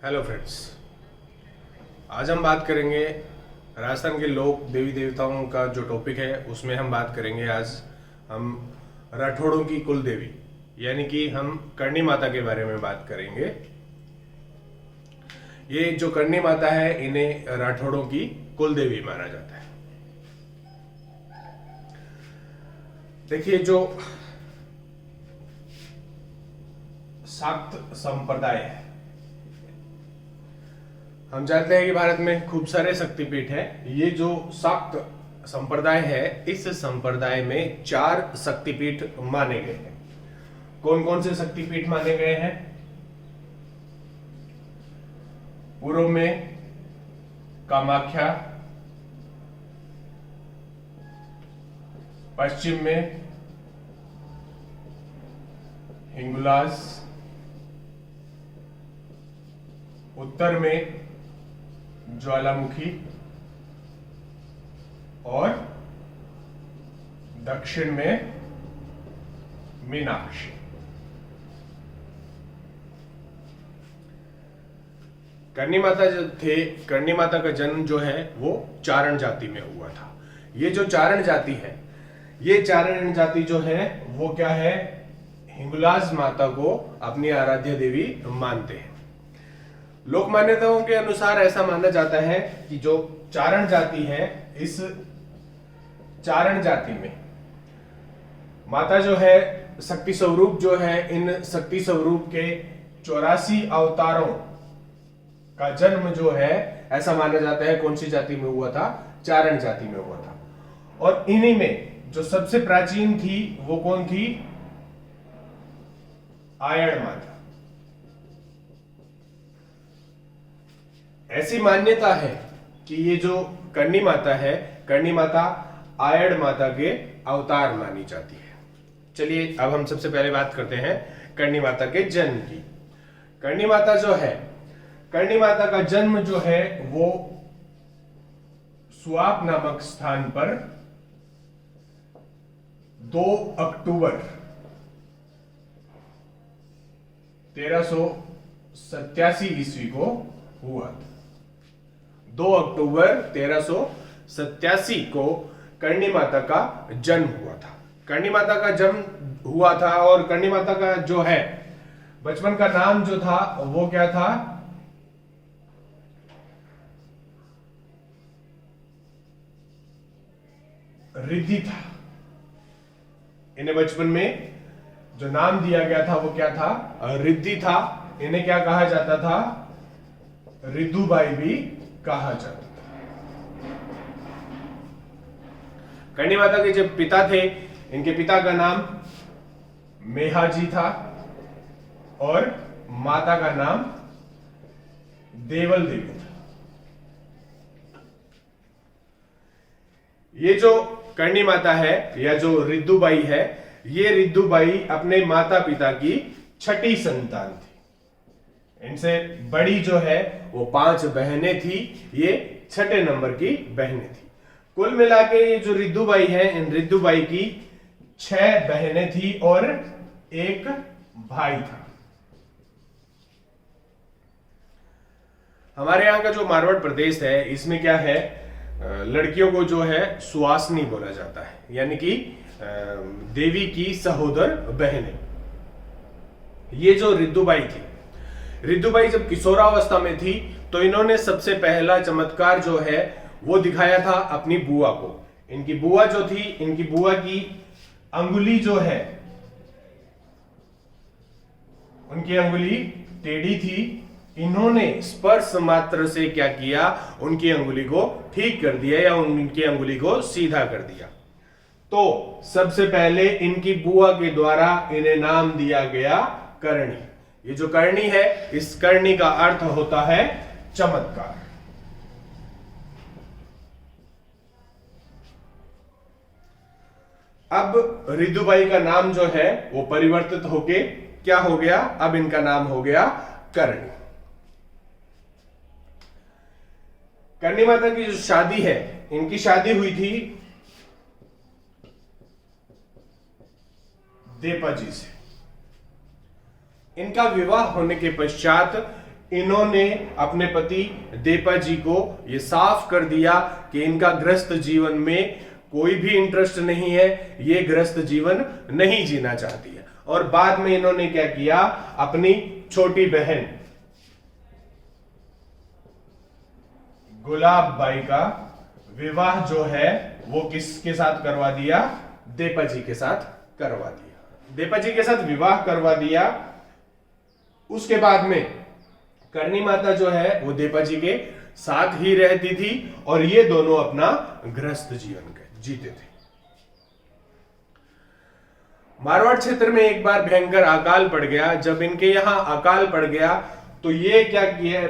Hello friends. आज हम बात करेंगे राजस्थान के लोक देवी देवताओं का जो टॉपिक है उसमें हम बात करेंगे। आज हम राठौड़ों की कुल देवी यानी कि हम करणी माता के बारे में बात करेंगे। ये जो करणी माता है इन्हें राठौड़ों की कुल देवी माना जाता है। देखिए, जो शाक्त संप्रदाय है, हम जानते हैं कि भारत में खूब सारे शक्तिपीठ है। ये जो शाक्त संप्रदाय है, इस संप्रदाय में 4 शक्तिपीठ माने गए हैं। कौन कौन से शक्तिपीठ माने गए हैं? पूर्व में कामाख्या, पश्चिम में हिंगुलाज, उत्तर में ज्वालामुखी और दक्षिण में मीनाक्षी। करणी माता जो थे, करणी माता का जन्म जो है वो चारण जाति में हुआ था। ये जो चारण जाति है, ये चारण जाति जो है वो क्या है, हिंगुलाज माता को अपनी आराध्य देवी मानते हैं। लोक मान्यताओं के अनुसार ऐसा माना जाता है कि जो चारण जाति है, इस चारण जाति में माता जो है, शक्ति स्वरूप जो है, इन शक्ति स्वरूप के 84 अवतारों का जन्म जो है ऐसा माना जाता है कौन सी जाति में हुआ था? चारण जाति में हुआ था। और इन्हीं में जो सबसे प्राचीन थी वो कौन थी? आयड़ माता। ऐसी मान्यता है कि ये जो करणी माता है, करणी माता आयड़ माता के अवतार मानी जाती है। चलिए अब हम सबसे पहले बात करते हैं करणी माता के जन्म की। करणी माता जो है, करणी माता का जन्म जो है वो सुआप नामक स्थान पर 2 अक्टूबर 1387 ईस्वी को हुआ था। 2 अक्टूबर 1387 को करणी माता का जन्म हुआ था। करणी माता का जन्म हुआ था और करणी माता का जो है बचपन का नाम जो था वो क्या था? रिद्धि था। इन्हें बचपन में जो नाम दिया गया था वो क्या था? रिद्धि था। इन्हें क्या कहा जाता था? रिद्धुबाई भी कहा जाता था। करणी माता के जो पिता थे, इनके पिता का नाम मेहाजी था और माता का नाम देवल देवी था। ये जो करणी माता है या जो रिद्धुबाई है, ये रिद्धुबाई अपने माता पिता की 6ठी संतान थी। इनसे बड़ी जो है वो 5 बहनें थी, ये 6ठे नंबर की बहनें थी। कुल मिला के ये जो रिद्धुबाई है, इन रिद्धुबाई की 6 बहनें थी और 1 भाई था। हमारे यहाँ का जो मारवाड़ प्रदेश है, इसमें क्या है, लड़कियों को जो है सुहासनी बोला जाता है, यानी कि देवी की सहोदर बहनें। ये जो रिद्धुबाई थी, रिद्धुबाई जब किशोरावस्था में थी तो इन्होंने सबसे पहला चमत्कार जो है वो दिखाया था अपनी बुआ को। इनकी बुआ जो थी, इनकी बुआ की अंगुली जो है, उनकी अंगुली टेढ़ी थी। इन्होंने स्पर्श मात्र से क्या किया? उनकी अंगुली को ठीक कर दिया या उनकी अंगुली को सीधा कर दिया। तो सबसे पहले इनकी बुआ के द्वारा इन्हें नाम दिया गया करणी। ये जो करणी है, इस करणी का अर्थ होता है चमत्कार। अब रिद्धुबाई का नाम जो है वो परिवर्तित होके क्या हो गया? अब इनका नाम हो गया करणी। करणी माता की जो शादी है, इनकी शादी हुई थी देपा जी से। इनका विवाह होने के पश्चात इन्होंने अपने पति देपा जी को ये साफ कर दिया कि इनका गृहस्थ जीवन में कोई भी इंटरेस्ट नहीं है, ये गृहस्थ जीवन नहीं जीना चाहती है। और बाद में इन्होंने क्या किया, अपनी छोटी बहन गुलाब बाई का विवाह जो है वो किसके साथ करवा दिया, देपा जी के साथ करवा दिया। देपा जी के साथ विवाह करवा दिया। उसके बाद में करणी माता जो है वो देपा जी के साथ ही रहती थी और ये दोनों अपना गृहस्थ जीवन जीते थे। मारवाड़ क्षेत्र में एक बार भयंकर अकाल पड़ गया। जब इनके यहां अकाल पड़ गया तो ये क्या किया,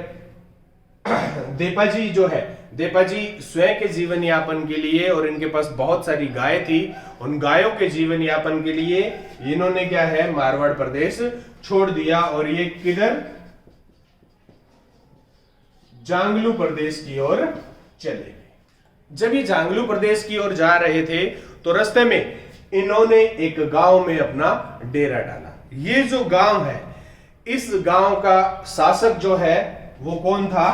देपा जी जो है, देपा जी स्वयं के जीवन यापन के लिए, और इनके पास बहुत सारी गाय थी, उन गायों के जीवन यापन के लिए इन्होंने क्या है, मारवाड़ प्रदेश छोड़ दिया और ये किधर, जांगलू प्रदेश की ओर चले गए। जब ये जांगलू प्रदेश की ओर जा रहे थे तो रास्ते में इन्होंने एक गांव में अपना डेरा डाला। ये जो गांव है, इस गांव का शासक जो है वो कौन था,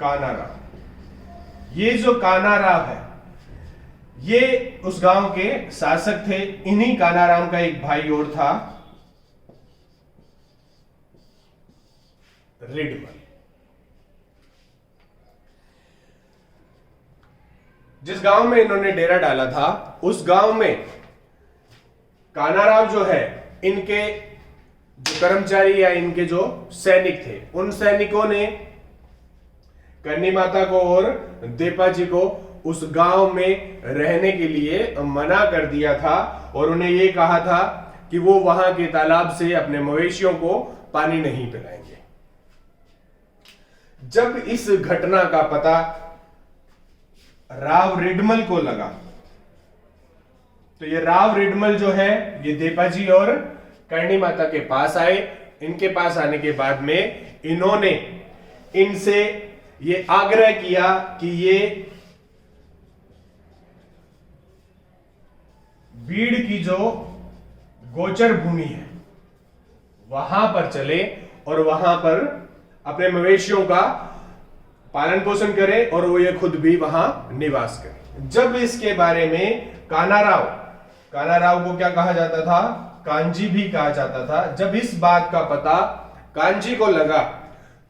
कानाराव। ये जो कानाराव है ये उस गांव के शासक थे। इन्हीं कानाराम का एक भाई और था, रिडमल। जिस गांव में इन्होंने डेरा डाला था उस गांव में कानाराव जो है, इनके जो कर्मचारी या इनके जो सैनिक थे, उन सैनिकों ने करणी माता को और देपा जी को उस गांव में रहने के लिए मना कर दिया था और उन्हें यह कहा था कि वो वहां के तालाब से अपने मवेशियों को पानी नहीं पिलाएंगे। जब इस घटना का पता राव रिडमल को लगा तो ये राव रिडमल जो है ये देपा जी और करणी माता के पास आए। इनके पास आने के बाद में इन्होंने इनसे ये आग्रह किया कि ये बीड़ की जो गोचर भूमि है वहां पर चले और वहां पर अपने मवेशियों का पालन पोषण करे और वो ये खुद भी वहां निवास करे। जब इसके बारे में कानाराव को क्या कहा जाता था, कांजी भी कहा जाता था। जब इस बात का पता कांजी को लगा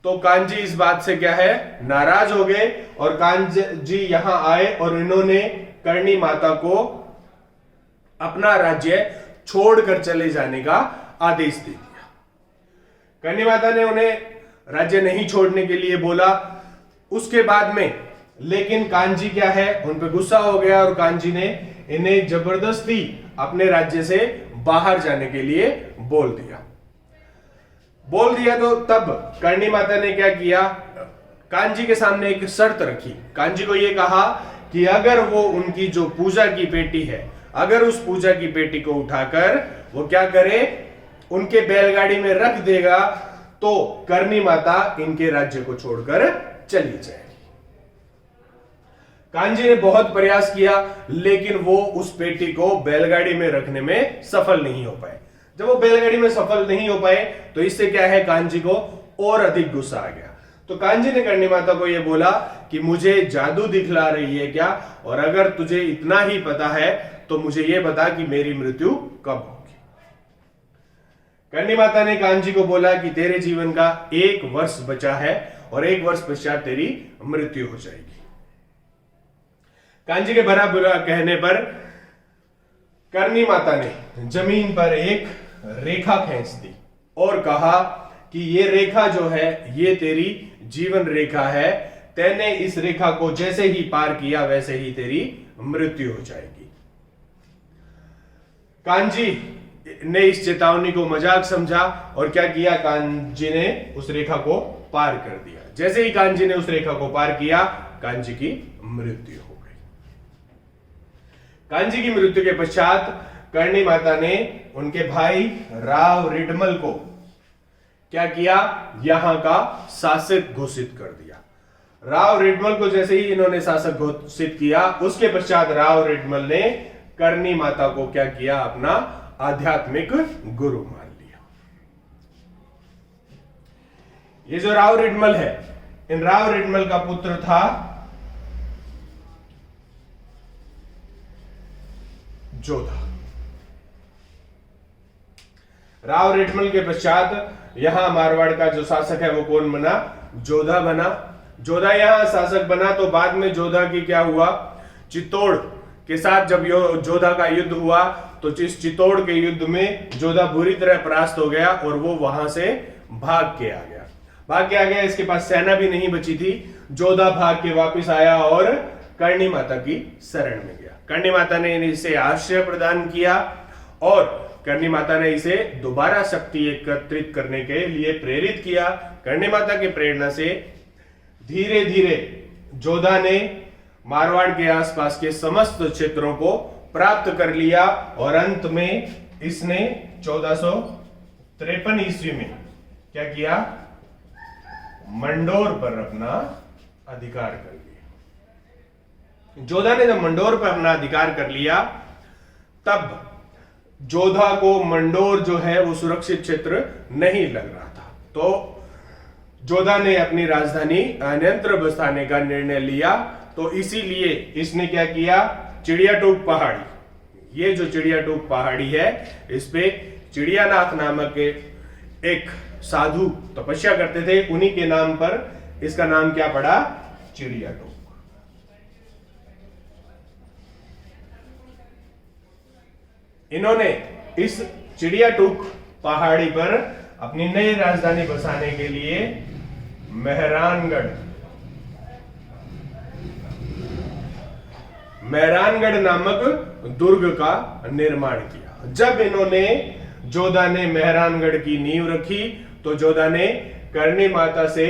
तो कांजी इस बात से क्या है, नाराज हो गए और कांजी यहां आए और इन्होंने करणी माता को अपना राज्य छोड़कर चले जाने का आदेश दे दिया। करणी माता ने उन्हें राज्य नहीं छोड़ने के लिए बोला। उसके बाद में लेकिन कांजी क्या है, उन पे गुस्सा हो गया और कांजी ने इन्हें जबरदस्ती अपने राज्य से बाहर जाने के लिए बोल दिया। तो तब करणी माता ने क्या किया, कांजी के सामने एक शर्त रखी। कांजी को यह कहा कि अगर वो उनकी जो पूजा की पेटी है, अगर उस पूजा की पेटी को उठाकर वो क्या करे, उनके बैलगाड़ी में रख देगा तो करणी माता इनके राज्य को छोड़कर चली जाएगी। कांजी ने बहुत प्रयास किया लेकिन वो उस पेटी को बैलगाड़ी में रखने में सफल नहीं हो पाए। जब वो बैलगाड़ी में सफल नहीं हो पाए तो इससे क्या है, कांजी को और अधिक गुस्सा आ गया। तो कांजी ने करणी माता को यह बोला कि मुझे जादू दिखला रही है क्या, और अगर तुझे इतना ही पता है तो मुझे यह बता कि मेरी मृत्यु कब होगी। करणी माता ने कांजी को बोला कि तेरे जीवन का 1 वर्ष बचा है और 1 वर्ष पश्चात तेरी मृत्यु हो जाएगी। कांजी के भरा बुरा कहने पर करणी माता ने जमीन पर एक रेखा खींच दी और कहा कि ये रेखा जो है ये तेरी जीवन रेखा है, तैने इस रेखा को जैसे ही पार किया वैसे ही तेरी मृत्यु हो जाएगी। कांजी ने इस चेतावनी को मजाक समझा और क्या किया, कांजी ने उस रेखा को पार कर दिया। जैसे ही कांजी ने उस रेखा को पार किया, कांजी की मृत्यु हो गई। कांजी की मृत्यु के पश्चात करणी माता ने उनके भाई राव रिडमल को क्या किया, यहां का शासक घोषित कर दिया। राव रिडमल को जैसे ही इन्होंने शासक घोषित किया, उसके पश्चात राव रिडमल ने करणी माता को क्या किया, अपना आध्यात्मिक गुरु मान लिया। ये जो राव रिडमल है, इन राव रिडमल का पुत्र था जोधा। राव रिडमल के पश्चात यहां मारवाड़ का जो शासक है वो कौन बना? जोधा बना। जोधा यहां शासक बना तो बाद में जोधा की क्या हुआ? चित्तौड़ के साथ जब जोधा का युद्ध हुआ तो इस चित्तौड़ के युद्ध में जोधा बुरी तरह परास्त हो गया और वो वहां से भाग के आ गया। इसके पास सेना भी नहीं बची थी। जोधा भाग के वापस आया और कर्णी माता की शरण में गया। कर्णी माता ने इसे आश्रय प्रदान किया और कर्णी माता ने इसे दोबारा शक्ति एकत्रित करने के लिए प्रेरित किया। कर्णी माता की प्रेरणा से धीरे धीरे जोधा ने मारवाड़ के आसपास के समस्त क्षेत्रों को प्राप्त कर लिया और अंत में इसने 1453 ईस्वी में क्या किया? मंडोर पर अपना अधिकार कर लिया। जोधा ने जब मंडोर पर अपना अधिकार कर लिया तब जोधा को मंडोर जो है वो सुरक्षित क्षेत्र नहीं लग रहा था, तो जोधा ने अपनी राजधानी अन्यत्र बसाने का निर्णय लिया। तो इसीलिए इसने क्या किया? चिड़ियाटूक पहाड़ी, ये जो चिड़ियाटूक पहाड़ी है इस पे चिड़ियानाथ नामक एक साधु तपस्या करते थे, उन्हीं के नाम पर इसका नाम क्या पड़ा? चिड़ियाटूक। इन्होंने इस चिड़ियाटूक पहाड़ी पर अपनी नई राजधानी बसाने के लिए मेहरानगढ़ नामक दुर्ग का निर्माण किया। जब इन्होंने जोधा ने मेहरानगढ़ की नींव रखी तो जोधा ने कर्णी माता से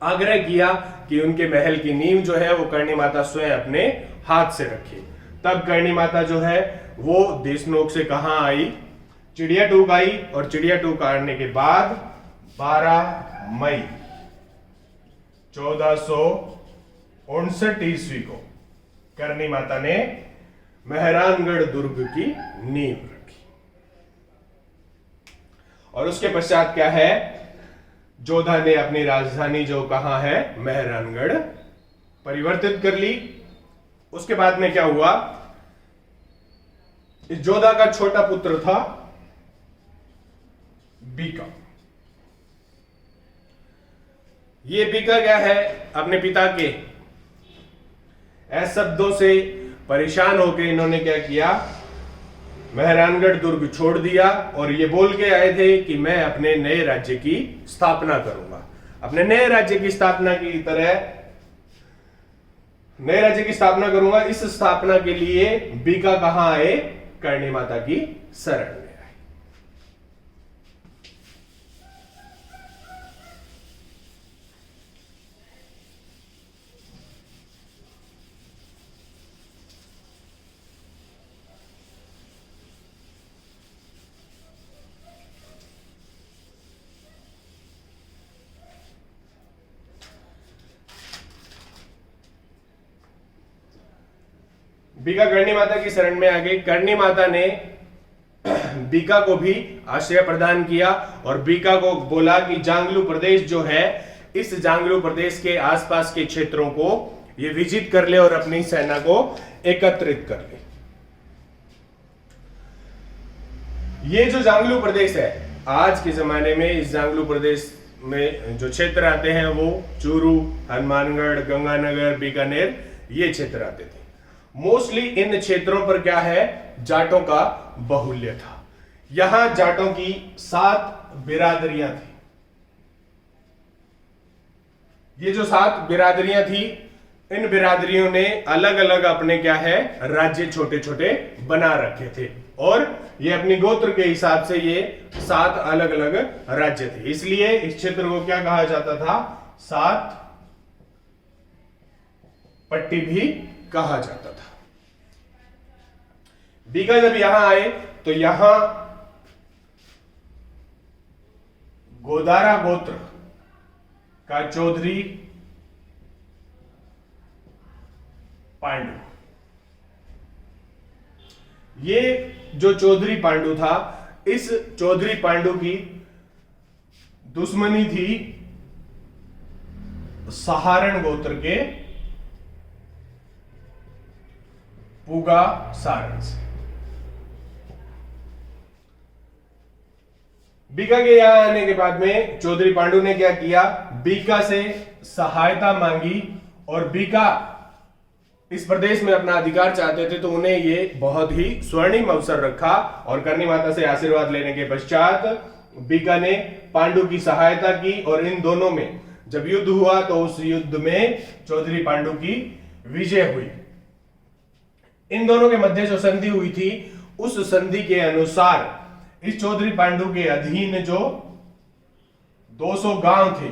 आग्रह किया कि उनके महल की नींव जो है वो कर्णी माता स्वयं अपने हाथ से रखे। तब कर्णी माता जो है वो देशनोक से कहां आई? चिड़ियाटूक आई और चिड़ियाटूक आने के बाद 12 मई 1459 ईस्वी को कर्णी माता ने मेहरानगढ़ दुर्ग की नींव रखी। और उसके पश्चात क्या है? जोधा ने अपनी राजधानी जो कहां है? मेहरानगढ़ परिवर्तित कर ली। उसके बाद में क्या हुआ? इस जोधा का छोटा पुत्र था बीका। ये बीका क्या है? अपने पिता के ऐसे शब्दों से परेशान होकर इन्होंने क्या किया? मेहरानगढ़ दुर्ग छोड़ दिया और ये बोल के आए थे कि मैं अपने नए राज्य की स्थापना करूंगा। अपने नए राज्य की स्थापना की तरह नए राज्य की स्थापना करूंगा। इस स्थापना के लिए बीका कहां आए? कर्णी माता की शरण में आए। बीका कर्णी माता की शरण में आ गई। कर्णी माता ने बीका को भी आश्रय प्रदान किया और बीका को बोला कि जांगलू प्रदेश जो है, इस जांगलू प्रदेश के आसपास के क्षेत्रों को ये विजिट कर ले और अपनी सेना को एकत्रित कर ले। ये जो जांगलू प्रदेश है, आज के जमाने में इस जांगलू प्रदेश में जो क्षेत्र आते हैं वो चूरू, हनुमानगढ़, गंगानगर, बीकानेर, ये क्षेत्र आते थे। मोस्टली इन क्षेत्रों पर क्या है? जाटों का बाहुल्य था। यहां जाटों की 7 बिरादरियां थी। ये जो 7 बिरादरियां थी, इन बिरादरियों ने अलग अलग अपने क्या है? राज्य छोटे छोटे बना रखे थे और ये अपनी गोत्र के हिसाब से ये 7 अलग अलग राज्य थे। इसलिए इस क्षेत्र को क्या कहा जाता था? 7 पट्टी भी कहा जाता था। बीका जब यहां आए तो यहां गोदारा गोत्र का चौधरी पांडु, ये जो चौधरी पांडु था, इस चौधरी पांडु की दुश्मनी थी सहारण गोत्र के पुगा सारण से। बीका के यहां आने के बाद में चौधरी पांडु ने क्या किया, बीका से सहायता मांगी, और बीका इस प्रदेश में अपना अधिकार चाहते थे, तो उन्हें ये बहुत ही स्वर्णिम अवसर रखा, और करनी माता से आशीर्वाद लेने के पश्चात बीका ने पांडु की सहायता की, और इन दोनों में जब युद्ध हुआ तो उस युद्ध में चौधरी पांडु की विजय हुई। इन दोनों के मध्य जो संधि हुई थी, उस संधि के अनुसार इस चौधरी पांडु के अधीन जो 200 गांव थे,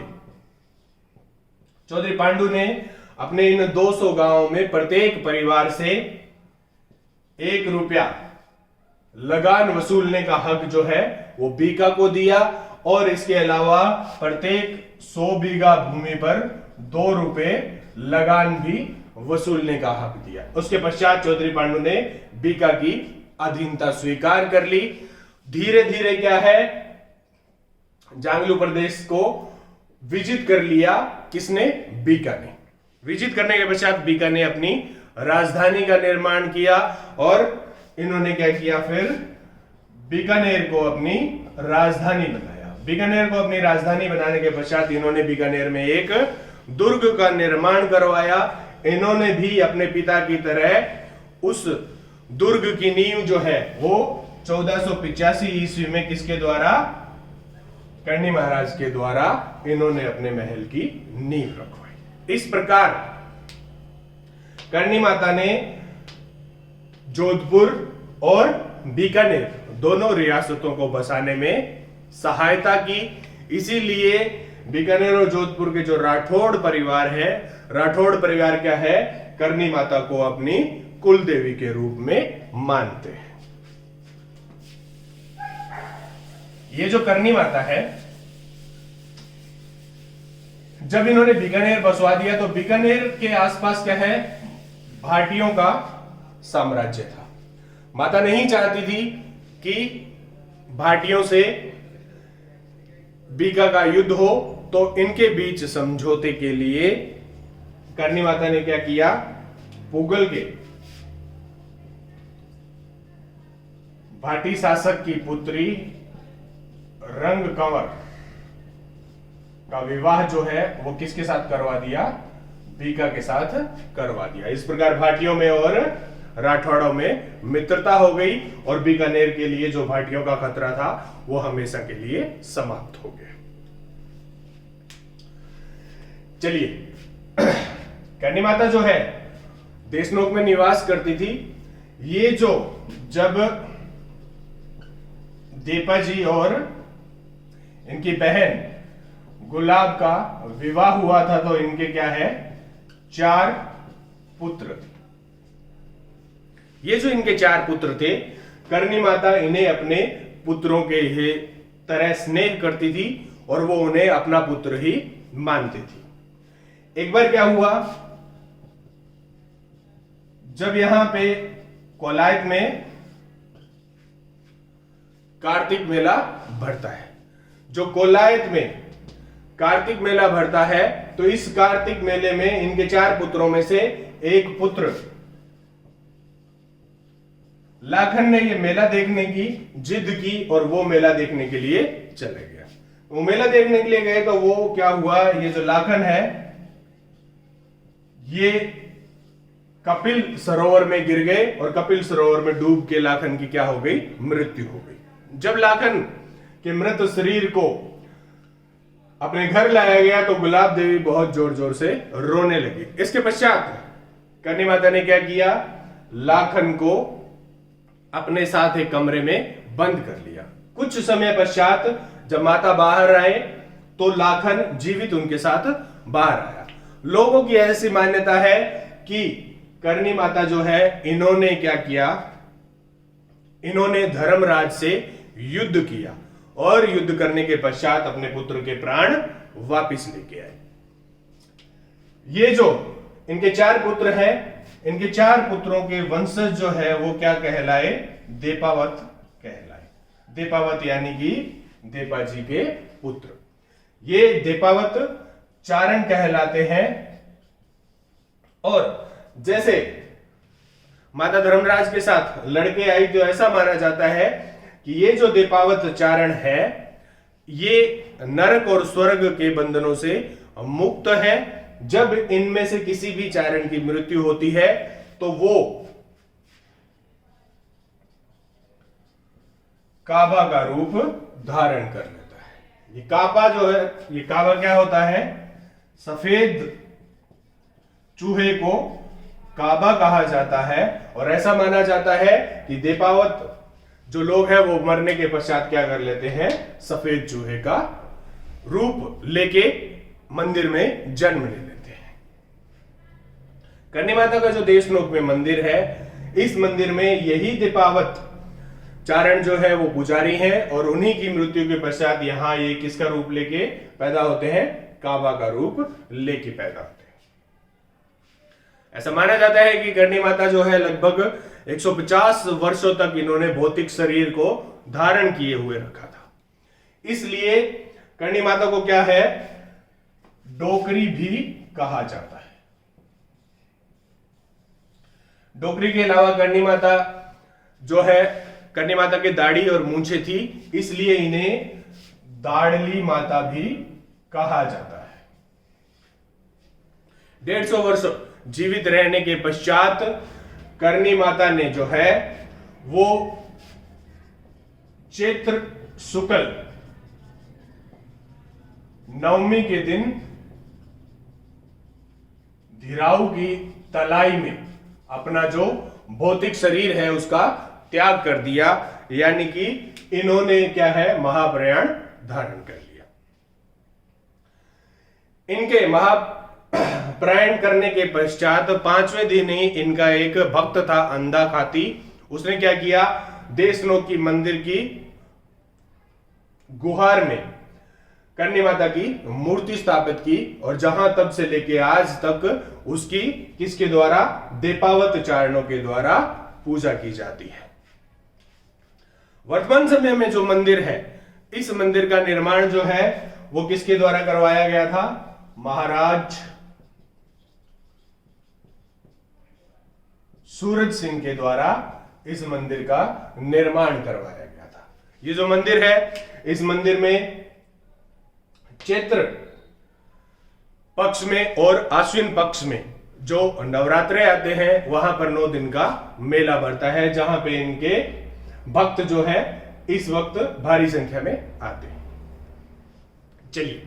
चौधरी पांडु ने अपने इन 200 गांवों में प्रत्येक परिवार से 1 रुपया लगान वसूलने का हक जो है वो बीका को दिया, और इसके अलावा प्रत्येक 100 बीघा भूमि पर 2 रुपए लगान भी वसूलने का हक दिया। उसके पश्चात चौधरी पांडु ने बीका की अधीनता स्वीकार कर ली। धीरे धीरे क्या है, जांगलू प्रदेश को विजित कर लिया। किसने? बीका ने। विजित करने के पश्चात बीका ने अपनी राजधानी का निर्माण किया, और इन्होंने क्या किया, फिर बीकानेर को अपनी राजधानी बनाया। बीकानेर को अपनी राजधानी बनाने के पश्चात इन्होंने बीकानेर में एक दुर्ग का निर्माण करवाया। इन्होंने भी अपने पिता की तरह उस दुर्ग की नींव जो है वो 1485 ईस्वी में किसके द्वारा? कर्णी महाराज के द्वारा इन्होंने अपने महल की नींव रखवाई। इस प्रकार कर्णी माता ने जोधपुर और बीकानेर दोनों रियासतों को बसाने में सहायता की। इसीलिए बीकानेर और जोधपुर के जो राठौड़ परिवार है, राठौड़ परिवार क्या है, कर्णी माता को अपनी कुल देवी के रूप में मानते हैं। ये जो कर्णी माता है, जब इन्होंने बीकानेर बसवा दिया तो बीकानेर के आसपास क्या है, भाटियों का साम्राज्य था। माता नहीं चाहती थी कि भाटियों से बीका का युद्ध हो, तो इनके बीच समझौते के लिए कर्णी माता ने क्या किया, पुगल के भाटी शासक की पुत्री रंग कंवर का विवाह जो है वो किसके साथ करवा दिया? बीका के साथ करवा दिया। इस प्रकार भाटियों में और राठौड़ों में मित्रता हो गई, और बीकानेर के लिए जो भाटियों का खतरा था वो हमेशा के लिए समाप्त हो गया। चलिए, कर्णी माता जो है देशनोक में निवास करती थी। ये जो जब दीपा जी और इनकी बहन गुलाब का विवाह हुआ था, तो इनके क्या है, 4 पुत्र थे। ये जो इनके 4 पुत्र थे, कर्णी माता इन्हें अपने पुत्रों के ही तरह स्नेह करती थी, और वो उन्हें अपना पुत्र ही मानती थी। एक बार क्या हुआ, जब यहां पे कोलायत में कार्तिक मेला भरता है, जो कोलायत में कार्तिक मेला भरता है, तो इस कार्तिक मेले में इनके 4 पुत्रों में से एक पुत्र लाखन ने ये मेला देखने की जिद की, और वो मेला देखने के लिए चले गया। वो मेला देखने के लिए गए तो वो क्या हुआ, ये जो लाखन है ये कपिल सरोवर में गिर गए, और कपिल सरोवर में डूब के लाखन की क्या हो गई, मृत्यु हो गई। जब लाखन के मृत शरीर को अपने घर लाया गया तो गुलाब देवी बहुत जोर जोर से रोने लगी। इसके पश्चात कर्णी माता ने क्या किया, लाखन को अपने साथ एक कमरे में बंद कर लिया। कुछ समय पश्चात जब माता बाहर आए तो लाखन जीवित उनके साथ बाहर आया। लोगों की ऐसी मान्यता है कि कर्णी माता जो है, इन्होंने क्या किया, इन्होंने धर्मराज से युद्ध किया, और युद्ध करने के पश्चात अपने पुत्र के प्राण वापिस लेके आए। ये जो इनके 4 पुत्र हैं, इनके 4 पुत्रों के वंशज जो है वो क्या कहलाए, देपावत कहलाए। देपावत यानी कि देपा जी के पुत्र। ये दीपावत चारण कहलाते हैं। और जैसे माता धर्मराज के साथ लड़के आई तो ऐसा माना जाता है कि ये जो दीपावत चारण है ये नरक और स्वर्ग के बंधनों से मुक्त है। जब इनमें से किसी भी चारण की मृत्यु होती है तो वो काबा का रूप धारण कर लेता है। ये काबा जो है, ये काबा क्या होता है? सफेद चूहे को काबा कहा जाता है। और ऐसा माना जाता है कि दीपावत जो लोग हैं वो मरने के पश्चात क्या कर लेते हैं? सफेद चूहे का रूप लेके मंदिर में जन्म ले लेते हैं। करणी माता का जो देशनोक में मंदिर है, इस मंदिर में यही दीपावत चारण जो है वो पुजारी हैं और उन्हीं की मृत्यु के पश्चात यहां ये किसका रूप लेके पैदा होते हैं? काबा का रूप लेके पैदा होते हैं। ऐसा माना जाता है कि करणी माता जो है लगभग 150 वर्षों तक इन्होंने भौतिक शरीर को धारण किए हुए रखा था। इसलिए करणी माता को क्या है? डोकरी भी कहा जाता है। डोकरी के अलावा करणी माता जो है, करणी माता की दाढ़ी और मूंछें थी, इसलिए इन्हें दाढ़ली माता भी कहा जाता है। 150 वर्ष जीवित रहने के पश्चात करणी माता ने जो है वो चैत्र शुक्ल नवमी के दिन धीराऊ की तलाई में अपना जो भौतिक शरीर है उसका त्याग कर दिया, यानी कि इन्होंने क्या है? महाप्रयाण धारण कर लिया। इनके महाप्रयाण करने के पश्चात 5वें दिन ही इनका एक भक्त था अंधा खाती, उसने क्या किया? देशनोक की मंदिर की गुहार में करणी माता की मूर्ति स्थापित की और जहां तब से लेके आज तक उसकी किसके द्वारा? दीपावत चारणों के द्वारा पूजा की जाती है। वर्तमान समय में जो मंदिर है, इस मंदिर का निर्माण जो है वो किसके द्वारा करवाया गया था? महाराज सूरज सिंह के द्वारा इस मंदिर का निर्माण करवाया गया था। ये जो मंदिर है, इस मंदिर में चैत्र पक्ष में और आश्विन पक्ष में जो नवरात्रे आते हैं वहां पर 9 दिन का मेला भरता है, जहां पे इनके भक्त जो है इस वक्त भारी संख्या में आते हैं। चलिए,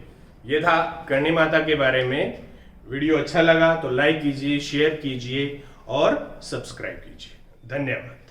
ये था करणी माता के बारे में। वीडियो अच्छा लगा तो लाइक कीजिए, शेयर कीजिए और सब्सक्राइब कीजिए। धन्यवाद।